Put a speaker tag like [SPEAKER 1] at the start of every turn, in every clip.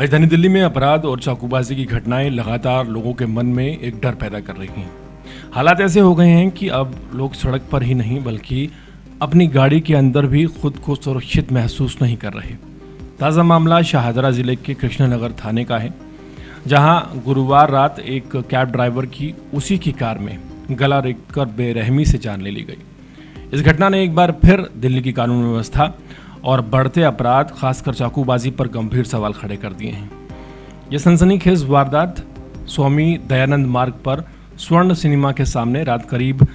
[SPEAKER 1] राजधानी दिल्ली में अपराध और चाकूबाजी की घटनाएं लगातार लोगों के मन में एक डर पैदा कर रही हैं। हालात ऐसे हो गए हैं कि अब लोग सड़क पर ही नहीं बल्कि अपनी गाड़ी के अंदर भी खुद को सुरक्षित महसूस नहीं कर रहे। ताज़ा मामला शाहदरा जिले के कृष्णनगर थाने का है, जहां गुरुवार रात एक कैब ड्राइवर की उसी की कार में गला रेतकर बेरहमी से जान ले ली गई। इस घटना ने एक बार फिर दिल्ली की कानून व्यवस्था और बढ़ते अपराध खासकर चाकूबाजी पर गंभीर सवाल खड़े कर दिए हैं। यह सनसनीखेज वारदात स्वामी दयानंद मार्ग पर स्वर्ण सिनेमा के सामने रात करीब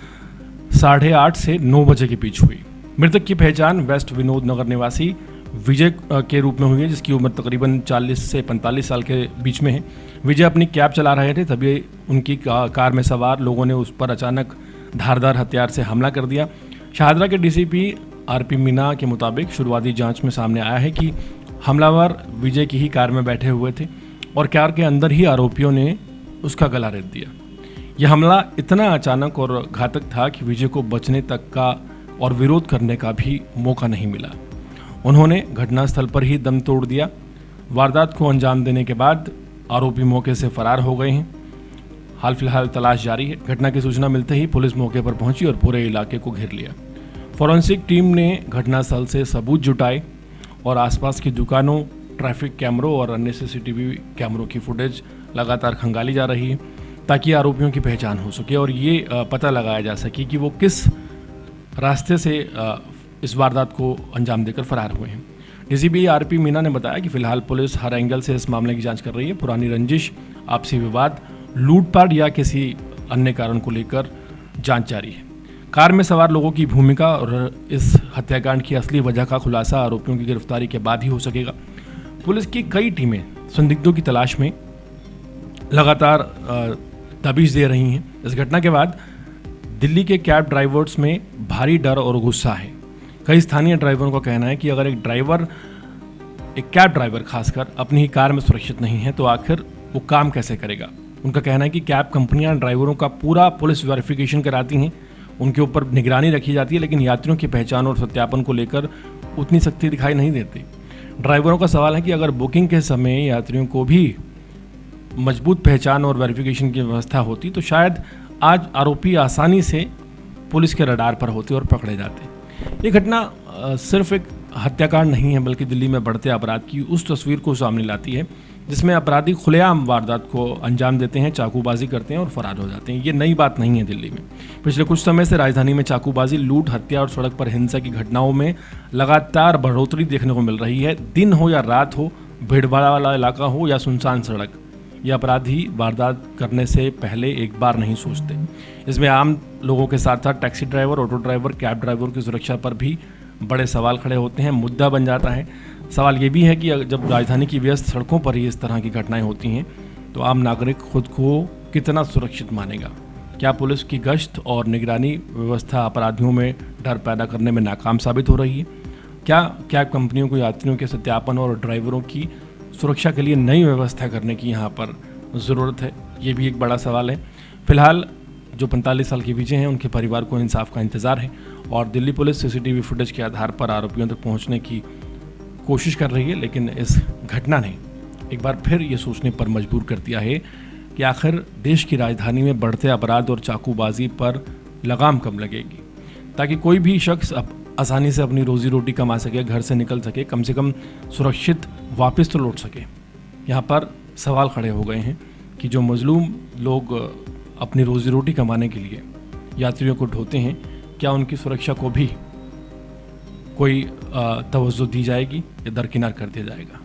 [SPEAKER 1] 8:30 से 9 बजे के बीच हुई। मृतक की पहचान वेस्ट विनोद नगर निवासी विजय के रूप में हुई है, जिसकी उम्र तकरीबन 40 से 45 साल के बीच में है। विजय अपनी कैब चला रहे थे, तभी उनकी कार में सवार लोगों ने उस पर अचानक धारदार हथियार से हमला कर दिया। शाहदरा के डीसीपी आरपी मीना के मुताबिक शुरुआती जांच में सामने आया है कि हमलावर विजय की ही कार में बैठे हुए थे और कार के अंदर ही आरोपियों ने उसका गला रेत दिया। यह हमला इतना अचानक और घातक था कि विजय को बचने तक का और विरोध करने का भी मौका नहीं मिला। उन्होंने घटनास्थल पर ही दम तोड़ दिया। वारदात को अंजाम देने के बाद आरोपी मौके से फरार हो गए हैं। हाल फिलहाल तलाश जारी है। घटना की सूचना मिलते ही पुलिस मौके पर पहुंची और पूरे इलाके को घेर लिया। फॉरेंसिक टीम ने घटनास्थल से सबूत जुटाए और आसपास की दुकानों, ट्रैफिक कैमरों और अन्य सीसीटीवी कैमरों की फुटेज लगातार खंगाली जा रही है, ताकि आरोपियों की पहचान हो सके और ये पता लगाया जा सके कि वो किस रास्ते से इस वारदात को अंजाम देकर फरार हुए हैं। डीसीपी आरपी मीना ने बताया कि फिलहाल पुलिस हर एंगल से इस मामले की जांच कर रही है। पुरानी रंजिश, आपसी विवाद, लूटपाट या किसी अन्य कारण को लेकर जांच जारी है। कार में सवार लोगों की भूमिका और इस हत्याकांड की असली वजह का खुलासा आरोपियों की गिरफ्तारी के बाद ही हो सकेगा। पुलिस की कई टीमें संदिग्धों की तलाश में लगातार दबिश दे रही हैं। इस घटना के बाद दिल्ली के कैब ड्राइवर्स में भारी डर और गुस्सा है। कई स्थानीय ड्राइवरों का कहना है कि अगर एक कैब ड्राइवर खासकर अपनी ही कार में सुरक्षित नहीं है तो आखिर वो काम कैसे करेगा। उनका कहना है कि कैब कंपनियां ड्राइवरों का पूरा पुलिस वेरिफिकेशन कराती हैं, उनके ऊपर निगरानी रखी जाती है, लेकिन यात्रियों की पहचान और सत्यापन को लेकर उतनी सख्ती दिखाई नहीं देती। ड्राइवरों का सवाल है कि अगर बुकिंग के समय यात्रियों को भी मजबूत पहचान और वेरिफिकेशन की व्यवस्था होती तो शायद आज आरोपी आसानी से पुलिस के रडार पर होते और पकड़े जाते। ये घटना सिर्फ एक हत्याकांड नहीं है, बल्कि दिल्ली में बढ़ते अपराध की उस तस्वीर को सामने लाती है जिसमें अपराधी खुलेआम वारदात को अंजाम देते हैं, चाकूबाजी करते हैं और फरार हो जाते हैं। ये नई बात नहीं है दिल्ली में। पिछले कुछ समय से राजधानी में चाकूबाजी, लूट, हत्या और सड़क पर हिंसा की घटनाओं में लगातार बढ़ोतरी देखने को मिल रही है। दिन हो या रात हो, भीड़भाड़ वाला इलाका हो या सुनसान सड़क, ये अपराधी वारदात करने से पहले एक बार नहीं सोचते। इसमें आम लोगों के साथ साथ taxi driver, auto driver, cab driver की सुरक्षा पर भी बड़े सवाल खड़े होते हैं, मुद्दा बन जाता है। सवाल ये भी है कि जब राजधानी की व्यस्त सड़कों पर ही इस तरह की घटनाएं होती हैं तो आम नागरिक खुद को कितना सुरक्षित मानेगा। क्या पुलिस की गश्त और निगरानी व्यवस्था अपराधियों में डर पैदा करने में नाकाम साबित हो रही है? क्या कैब कंपनियों को यात्रियों के सत्यापन और ड्राइवरों की सुरक्षा के लिए नई व्यवस्था करने की यहाँ पर ज़रूरत है? ये भी एक बड़ा सवाल है। फिलहाल जो 45 साल के विजय हैं, उनके परिवार को इंसाफ का इंतज़ार है और दिल्ली पुलिस सीसीटीवी फुटेज के आधार पर आरोपियों तक पहुँचने की कोशिश कर रही है। लेकिन इस घटना ने एक बार फिर ये सोचने पर मजबूर कर दिया है कि आखिर देश की राजधानी में बढ़ते अपराध और चाकूबाजी पर लगाम कब लगेगी, ताकि कोई भी शख्स आसानी से अपनी रोजी रोटी कमा सके, घर से निकल सके, कम से कम सुरक्षित वापस तो लौट सके। यहाँ पर सवाल खड़े हो गए हैं कि जो मजलूम लोग अपनी रोजी रोटी कमाने के लिए यात्रियों को ढोते हैं, क्या उनकी सुरक्षा को भी कोई तवज्जो दी जाएगी या दरकिनार कर दिया जाएगा?